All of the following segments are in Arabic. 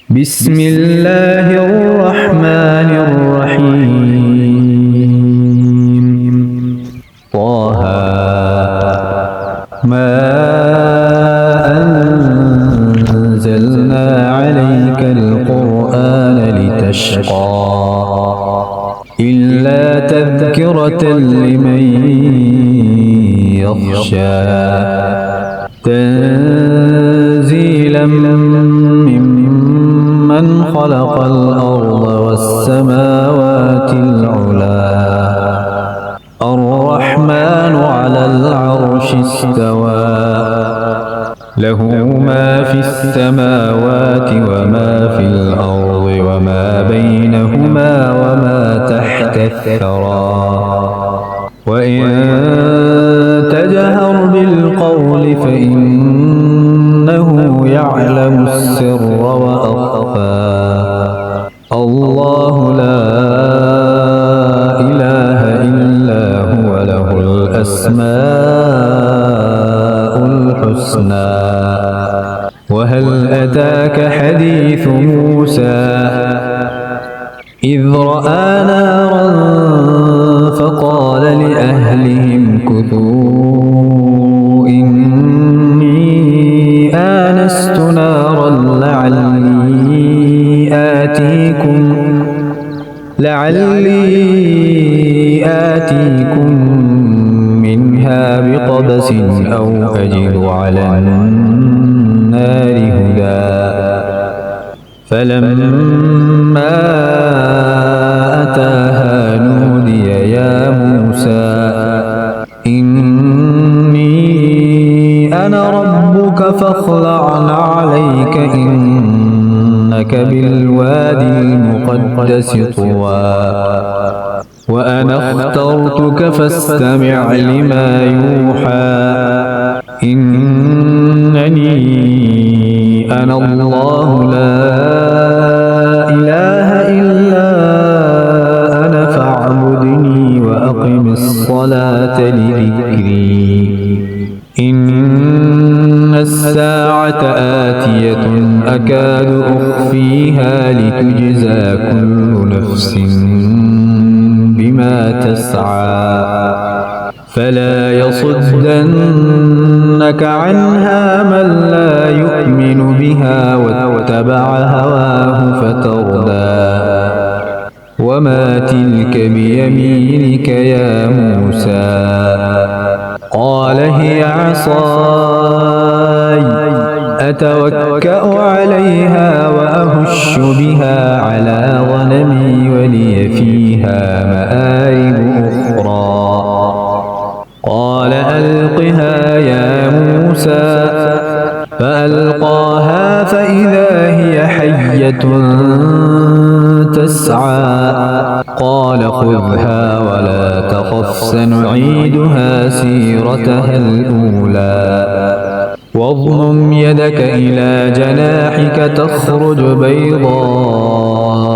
بسم الله الرحمن الرحيم. طه ما أنزلنا عليك القرآن لتشقى إلا تذكرة لمن يخشى تنزيلا ممن خلق الأرض والسماوات العلى الرحمن على العرش استوى له ما في السماوات وما في الأرض وما بينهما وما تحت الثرى وإن تجهر بالقول فإنه يعلم السر وأخفى الله لا إله إلا هو له الأسماء الحسنى. وهل أتاك حديث موسى إذ رأى نارا فقال لأهلهم كثوا إني آنست نارا لعلي آتيكم منها بقبس أو أجد على النار هدى. فلما أتاها نودي يا موسى إني أنا ربك فاخلع عليك إنك بالوادي المقدس طوى وأنا اخترتك فاستمع لما يوحى إنني أنا الله لا إله إلا أنا فاعبدني وأقم الصلاة لذكري إن الساعة آتية أكاد أخفيها لتجزى كل نفس بما تسعى فلا يصدنك عنها من لا يؤمن بها واتبع هواه فتردى. وما تلك بيمينك يا موسى قال هي عصاي أتوكأ عليها وأهش بها على غنمي ولي فيها مآرب أخرى. قال ألقها يا موسى فألقاها فإذا هي حية تسعى قال خذها ولا تخف سنعيدها سيرتها الأولى واضمم يدك إلى جناحك تخرج بيضاء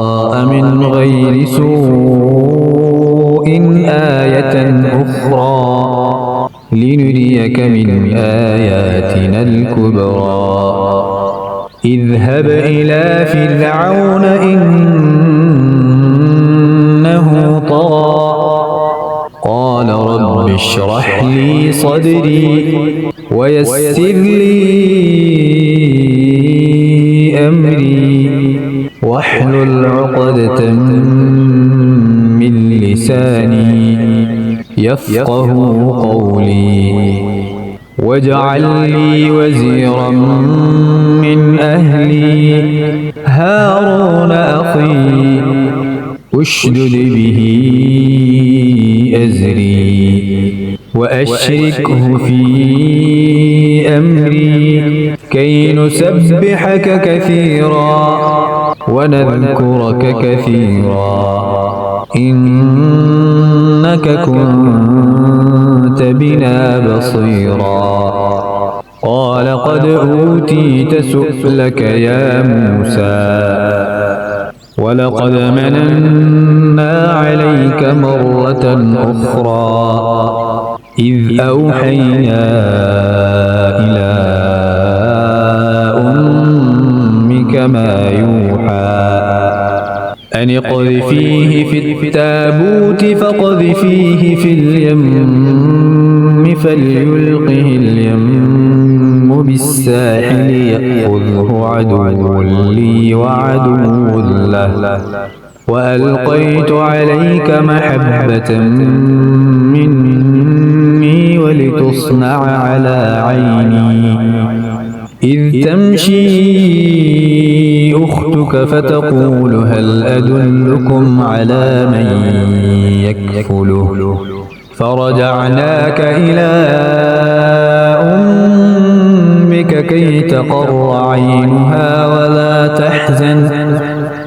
من غير سوء آية أخرى لنريك من آياتنا الكبرى. اذهب إلى فرعون إنه طغى قال رب اشرح لي صدري ويسر لي أمري واحلل عقدة من لساني يفقه قولي واجعل لي وزيرا من أهلي هارون أخي اشدد به أزري وأشركه في أمري كي نسبحك كثيرا ونذكرك كثيرا إنك كنت بنا بصيرا. قال قد أوتيت سؤلك يا موسى ولقد مننا عليك مرة أخرى إذ أوحينا إلى أمك ما يوحى أن اقذفيه في التابوت فاقذفيه في اليم فليلقه اليم بالساحل يأخذه عدو لي وعدو له وألقيت عليك محبة مني ولتصنع على عيني إذ تمشي أختك فتقول هل أدلكم على من يكفله فرجعناك إلى أمك كي تقر عينها ولا تحزن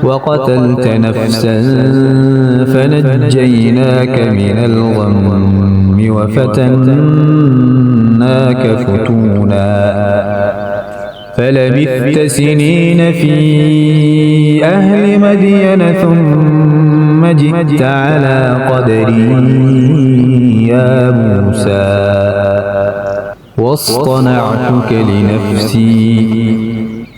وقتلت نفسا فنجيناك من الغم وفتناك فتونا فلبثت سنين في أهل مدين ثم جئت على قدري يا موسى واصطنعتك لنفسي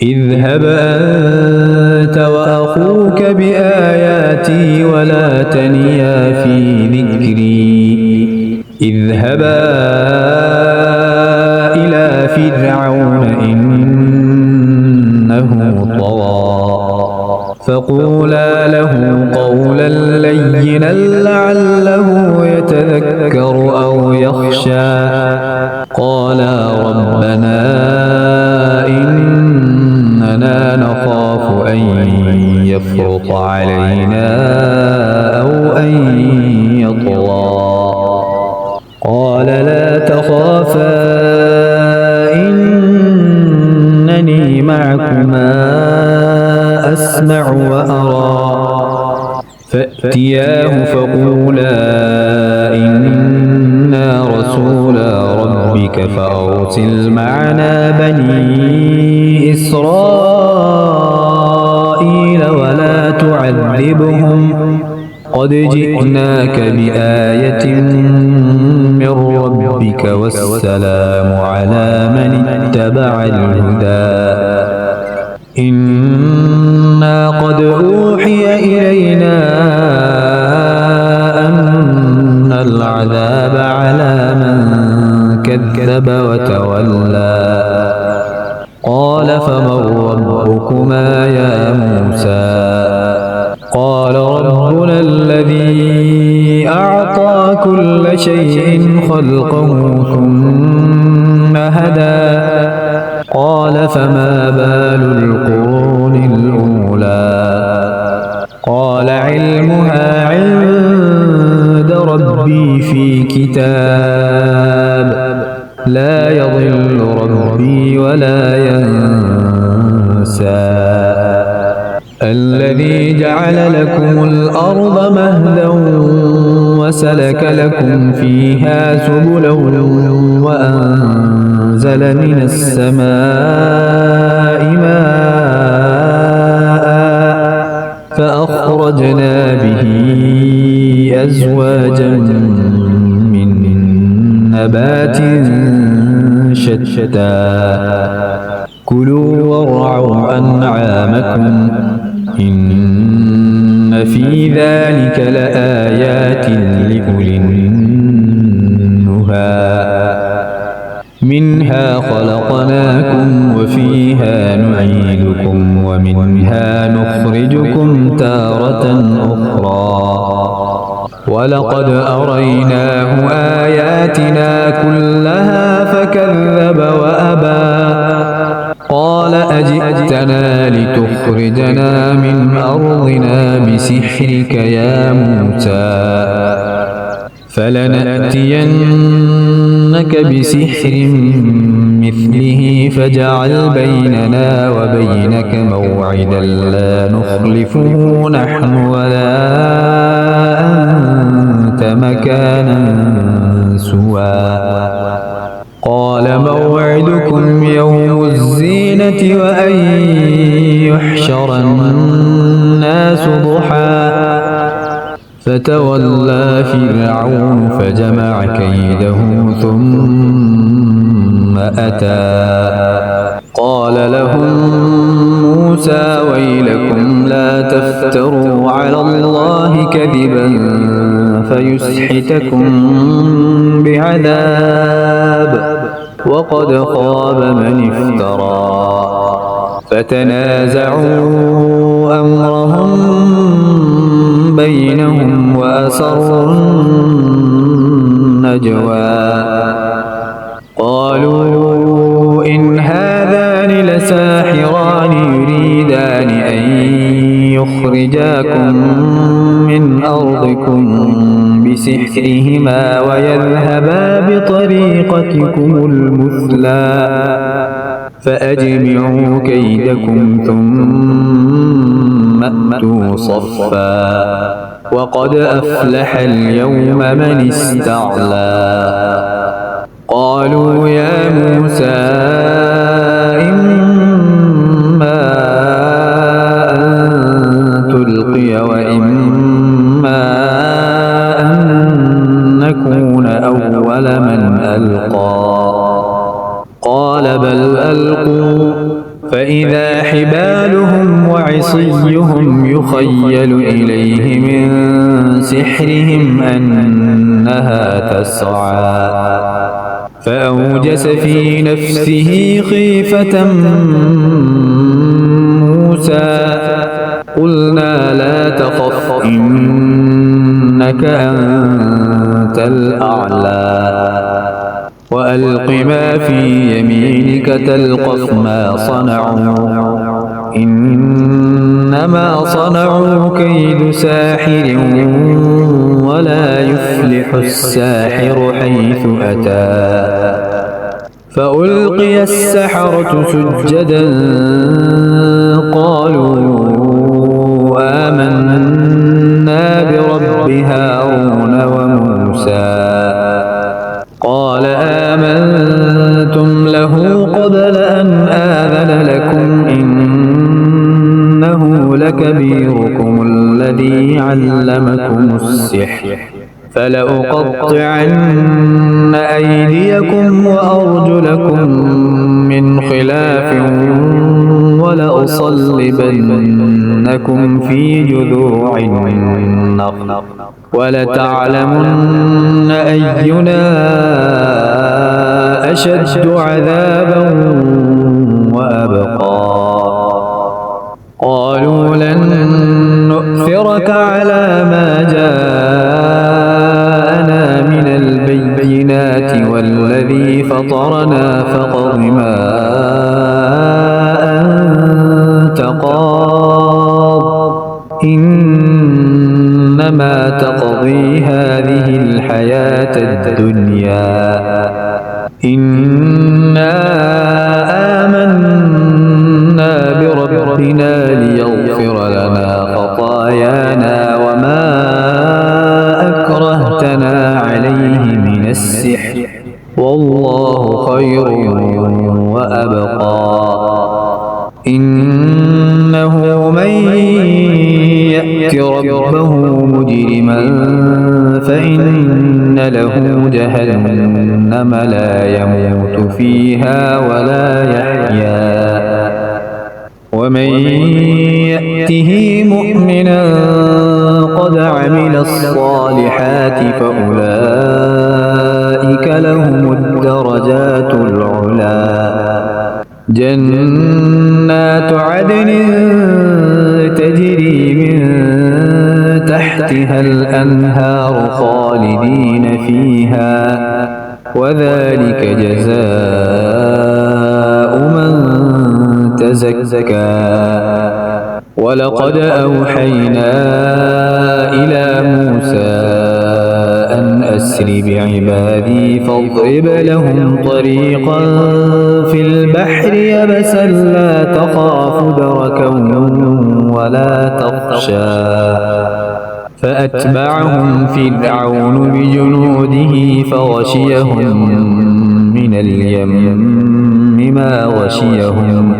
اذهب أنت وأخوك بآياتي ولا تنيا في ذكري اذهبا إلى فرعون إنه طغى فقولا له قولا لينا لعله يتذكر أو يخشى قالا ربنا إننا نخاف أن يفرط علينا أو أن يطغى قال لا تخافا إنني معكما أسمع وأرى فأتياه فقولا إنا رسولا ربك فأرسل معنا بني إسرائيل ولا تعذبهم قد جئناك بآية من ربك والسلام على من اتبع الهدى إنا قد أوحي إلينا أن العذاب على من كذب وتولى قال فمن ربكما يا موسى قال ربنا الذي أعطى كل شيء خلقه ثم هدى قال فما بال القرون الأولى قال علمها عند ربي في كتاب لا يضل ربي ولا ينسى الذي جعل لكم الأرض مهدا وسلك لكم فيها سبلا وأنزل من السماء ماء فأخرجنا به أزواجا من نبات شتى كلوا وارعوا أنعامكم إن في ذلك لآيات لأولي النهى منها خلقناكم وفيها نعيدكم ومنها نخرجكم تارة أخرى ولقد أريناه آياتنا كلها فكذب وأبى قال أجئتنا لتخرجنا من أرضنا بسحرك يا موسى فلنأتينك بسحر مثله فاجعل بيننا وبينك موعدا لا نخلفه نحن ولا أنت مكانا سوى قال موعدكم يوم الزينة وأن يحشر الناس ضحى فتولى فرعون فجمع كيده ثم أتى قال لهم موسى كذبا فيسحتكم بعذاب وقد خاب من افترى فتنازعوا أمرهم بينهم وأسروا النجوى قالوا إن هذان لساحران يريدان أن يخرجاكم من أرضكم بسحرهما ويذهبا بطريقتكم المثلى فأجمعوا كيدكم ثم أتوا صفا وقد أفلح اليوم من استعلى قالوا يا موسى إما أن تلقي وإما أن نكون أول من ألقى قال بل ألقوا فإذا حبالهم وعصيهم يخيل إليه من سحرهم أنها تسعى فأوجس في نفسه خيفة موسى قلنا لا تخف إنك أنت الأعلى وألق ما في يمينك تلقف ما صنعوا إنما صنعوا كيد ساحر ولا يفلح الساحر حيث أتى فألقي السحرة سجدا قالوا آمنا برب هارون وموسى قال آمنتم له قبل أن آذن لكم إنه لكبيركم الذي علمكم السحر فلأقطعن أيديكم وأرجلكم من خلاف ولأصلبنكم في جذوع النخل ولتعلمن أينا أشد عذابا وأبقى قالوا لن نؤثرك على ما جاءنا من البينات والذي فطرنا فاقض ما أنت قاض إنما تقضي هذه الحياة الدنيا إنا آمنا بربنا ليغفر لنا خطايانا وما أكرهتنا عليه من السحر والله خير وأبقى إنه من يأت ربه مجرما فإن له جهنم لا يموت فيها ولا يحيا ومن يأته مؤمنا قد عمل الصالحات فأولئك لهم الدرجات العلى جنات عدن تجري من تحتها الأنهار خالدين فيها وذلك جزاء من تزكى ولقد أوحينا إلى موسى أن أسر بعبادي فاضرب لهم طريقا في البحر يبسا لا تخاف دركا ولا تخشى فأتبعهم فرعون بجنوده فغشيهم من اليم ما غشيهم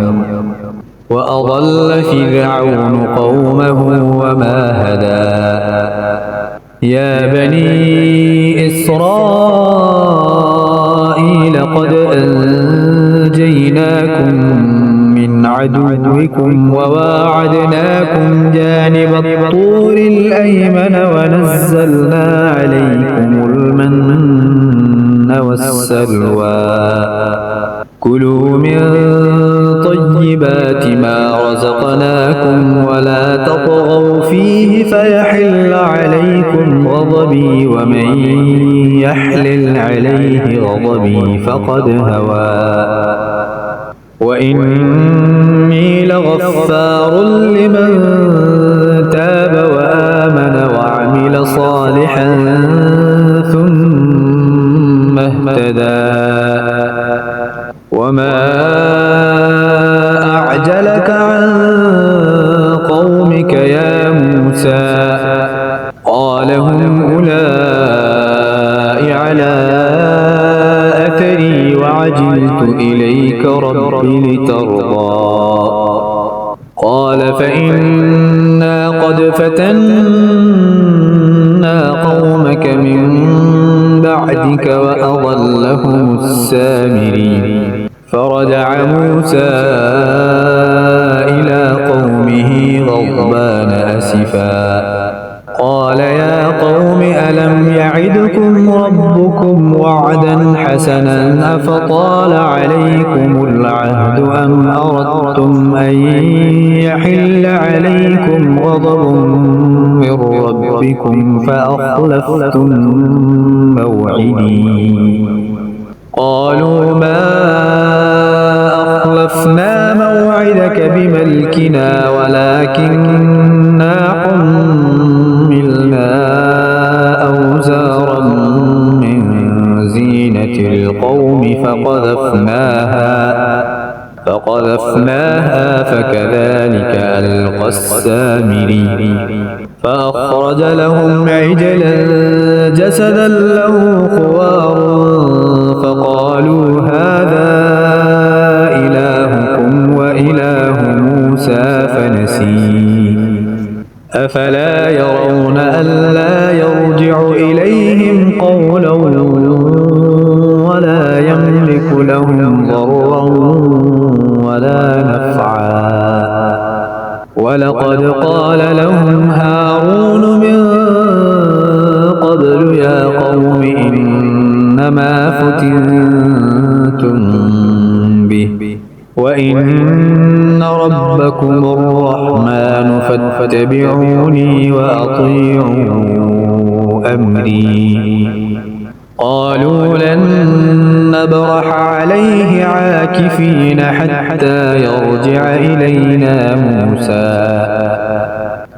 وأضل فرعون قومه وما هدى يا بني إسرائيل قد أنجيناكم من عدوكم وواعدناكم جانب الطور الأيمن ونزلنا عليكم المن والسلوى كلوا من طيبات ما رزقناكم ولا تطغوا فيه فيحل عليكم غضبي ومن يحلل عليه غضبي فقد هوى وإني لغفار لمن تاب وآمن وعمل صالحا ثم اهتدى وما أعجلك عن قومك يا موسى قال هم أولئك على أثري وعجلت إليك رب لترضى قال فإنا قد فتنا قومك من بعدك وأضلهم السامري فرجع موسى إلى قومه غضبان أسفا قال يا قوم ألم يعدكم ربكم وعدا حسنا أفطال عليكم العهد أم أردتم أن يحل عليكم غضب من ربكم فأخلفتم موعدي قالوا ما أخلفنا موعدك بملكنا ولكننا حملنا أوزارا من زينة القوم فقذفناها فكذلك ألقى السامري فأخرج لهم عجلا جسدا له خوار فقالوا هذا إلهكم وإله موسى فنسي أفلا يرون ألا يرجع إليهم قولا ولا يملك لهم ضرا ولا نفعا ولقد قال لهم هارون من قبل يا قوم إنما فتنتم به وإن ربكم الرحمن فاتبعوني وأطيعوا أمري قالوا لن نبرح عليه عاكفين حتى يرجع إلينا موسى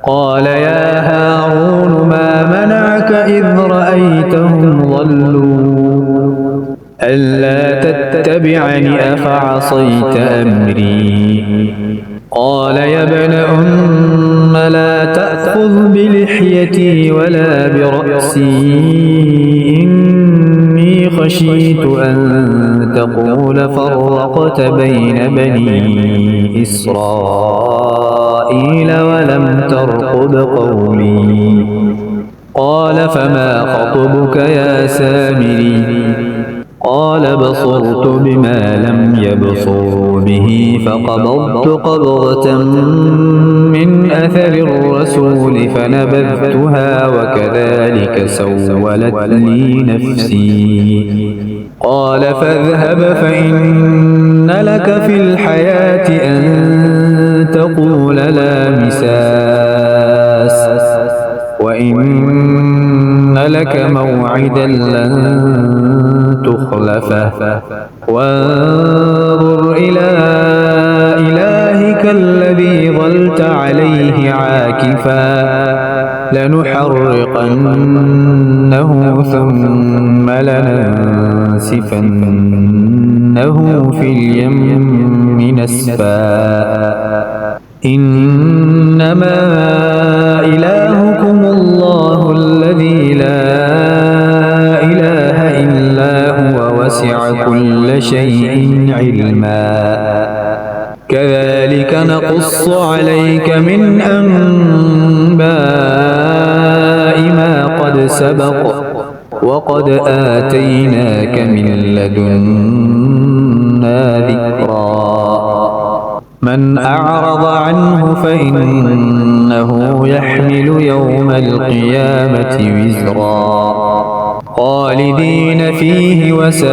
قال يا هارون ما منعك إذ رأيتهم ضلوا ألا تتبعني أفعصيت أمري قال يا ابن أم لا تأخذ بلحيتي ولا برأسي إني خشيت أن تقول فرقت بين بني إسرائيل ولم ترقب قولي قال فما خطبك يا سامري قال بصرت بما لم يبصروا به فقبضت قبضة من أثر الرسول فنبذتها وكذلك سولت لي نفسي قال فاذهب فإن لك في الحياة أن تقول لا مساس وإن لك موعدا لن تخلفه وانظر إلى إلهك الذي ظلت عليه عاكفا لنحرقنه ثم لننسفنه في اليم نسفا إنما إلهكم الله الذي لا إله إلا هو وسع كل شيء علما كذلك نقص عليك من أنباء ما قد سبق وقد آتيناك من لدنا ذكرا من أعرض عنه فإنه يحمل يوم القيامة وزرا خالدين فيه وساء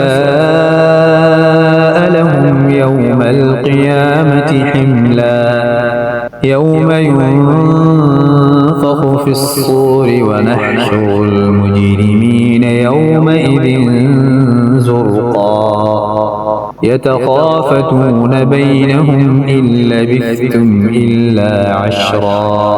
لهم يوم القيامة حملا يوم ينفخ في الصور ونحشر المجرمين يومئذ زرقا يتخافتون بينهم إن لبثتم إلا عشرا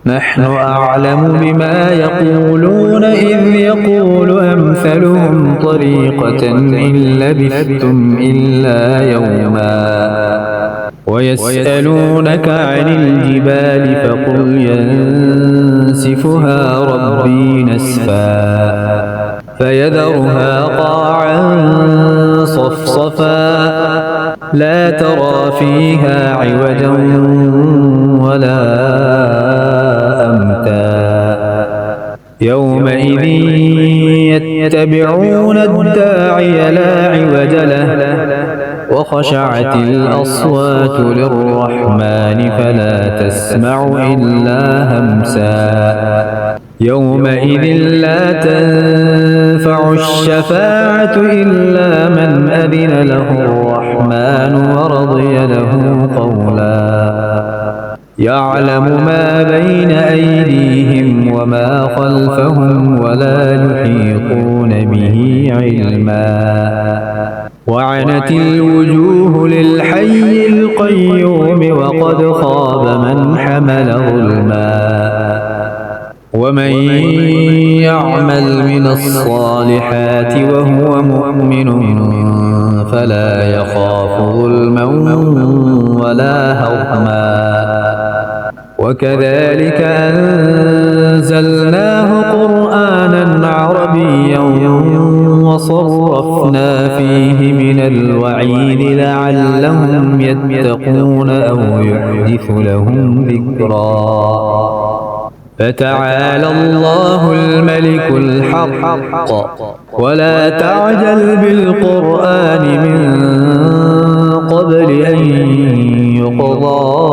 نحن أعلم بما يقولون إذ يقول أمثلهم طريقة إن لبثتم إلا يوما ويسألونك عن الجبال فقل ينسفها ربي نسفا فيذرها قاعا صفصفا لا ترى فيها عوجا ولا أمتا يومئذ يتبعون الداعي لا عوج له وخشعت الأصوات للرحمن فلا تسمع إلا همسا يومئذ لا تنفع الشفاعة إلا من أذن له الرحمن ورضي له قولا يعلم ما بين أيديهم وما خلفهم ولا يحيطون به علما وعنت الوجوه للحي القيوم وقد خاب من حمل ظلما ومن يعمل من الصالحات وهو مؤمن فلا يخاف ظلما ولا هضما وكذلك أنزلناه قرآنا عربيا وصرفنا فيه من الوعيد لعلهم يتقون أو يحدث لهم ذكرا فتعالى الله الملك الحق ولا تعجل بالقرآن من قبل أن يقضى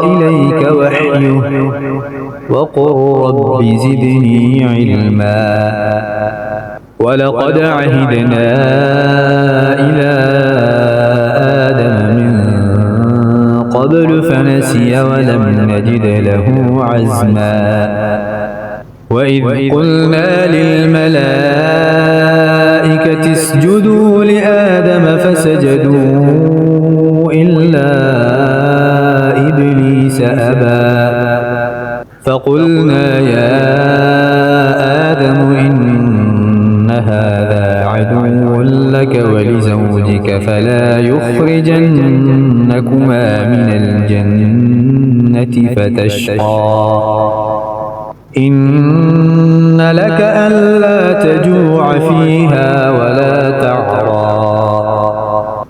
إليك وحيه وقل رب زدني علما ولقد عهدنا إلى آدم من قبل فنسي ولم نجد له عزما وإذ قلنا للملائكة اسجدوا لآدم فسجدوا إلا إبليس أبى فقلنا يا آدم إن هذا عدو لك ولزوجك فلا يخرجنكما من الجنة فتشقى إن لك ألا تجوع فيها ولا تعرى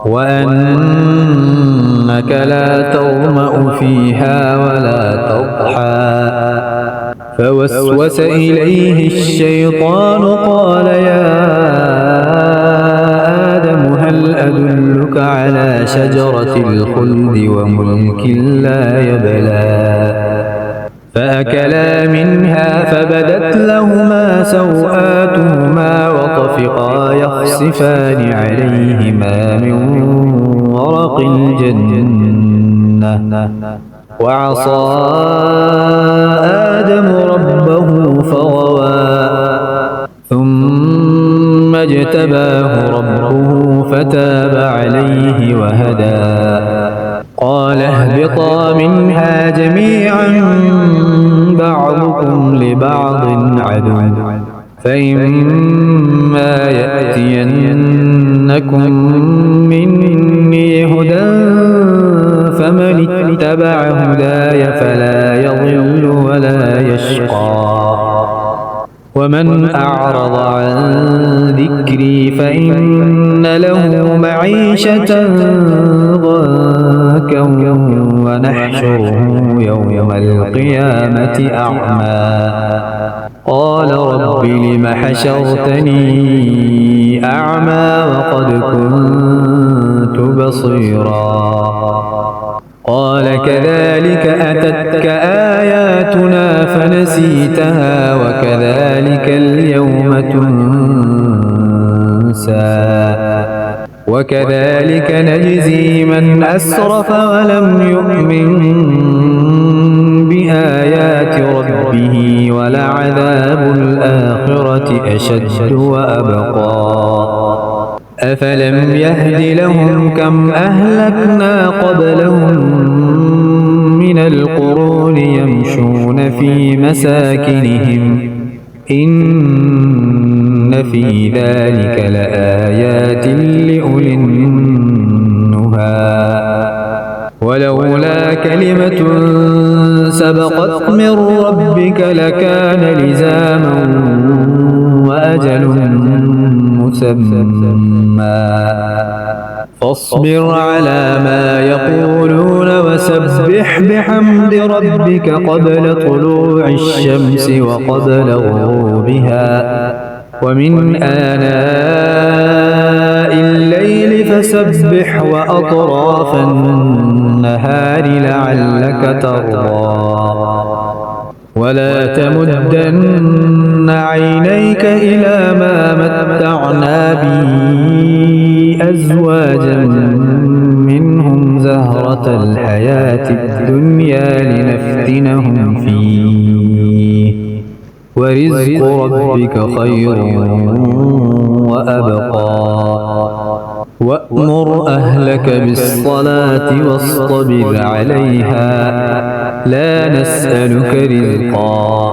وأنك لا تظمأ فيها ولا تضحى فوسوس إليه الشيطان قال يا آدم هل أدلك على شجرة الخلد وملك لا يبلى فأكلا منها فبدت لهما سوآتهما وطفقا يخصفان عليهما من ورق الجنة وعصى آدم ربه فغوى ثم اجتباه ربه فتاب عليه وهدى قال اهبطا منها جميعا بعضكم لبعض عدو فإما يأتينكم مني هدى فمن اتبع هداي فلا يضل ولا يشقى ومن أعرض عن ذكري فإن له معيشة ضنكا ونحشره يوم القيامة أعمى قال رب لم حشرتني أعمى وقد كنت كنت بصيرا قال كذلك أتتك آياتنا فنسيتها وكذلك اليوم تنسى وكذلك نجزي من أسرف ولم يؤمن بآيات ربه ولعذاب الآخرة أشد وأبقى أفلم يهد لهم كم أهلكنا قبلهم من القرون يمشون في مساكنهم إن في ذلك لآيات لأولي النهى ولولا كلمة سبقت من ربك لكان لزاما وأجل مسمى فاصبر على ما يقولون وسبح بحمد ربك قبل طلوع الشمس وقبل غروبها ومن آناء الليل فسبح وأطراف النهار لعلك ترضى ولا تمدن عينيك إلى ما متعنا به أزواجا منهم زهرة الحياة الدنيا لنفتنهم فيه ورزق ربك خير وأبقى وأمر أهلك بالصلاة واصطبر عليها لا نسألك رزقا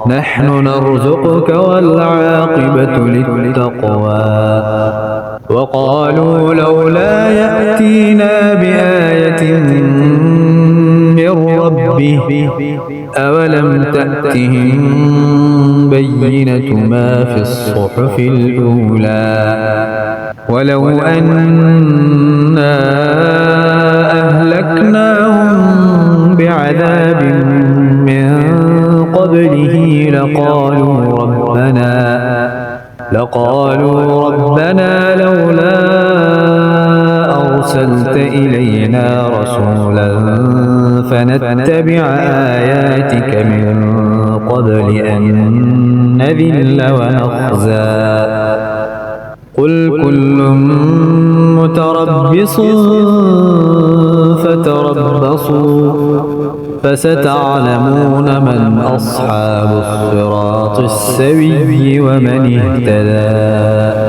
نحن نرزقك والعاقبة للتقوى وقالوا لولا يأتينا بآية من ربه أولم تأتهم بينة ما في الصحف الأولى ولو أنا أهلكناهم بعذاب من قبله لقالوا ربنا لولا أرسلت إلينا رسولا فنتبع آياتك من قبل أن نذل ونخزى قل كل متربص فتربصوا فستعلمون من أصحاب الصراط السوي ومن اهتدى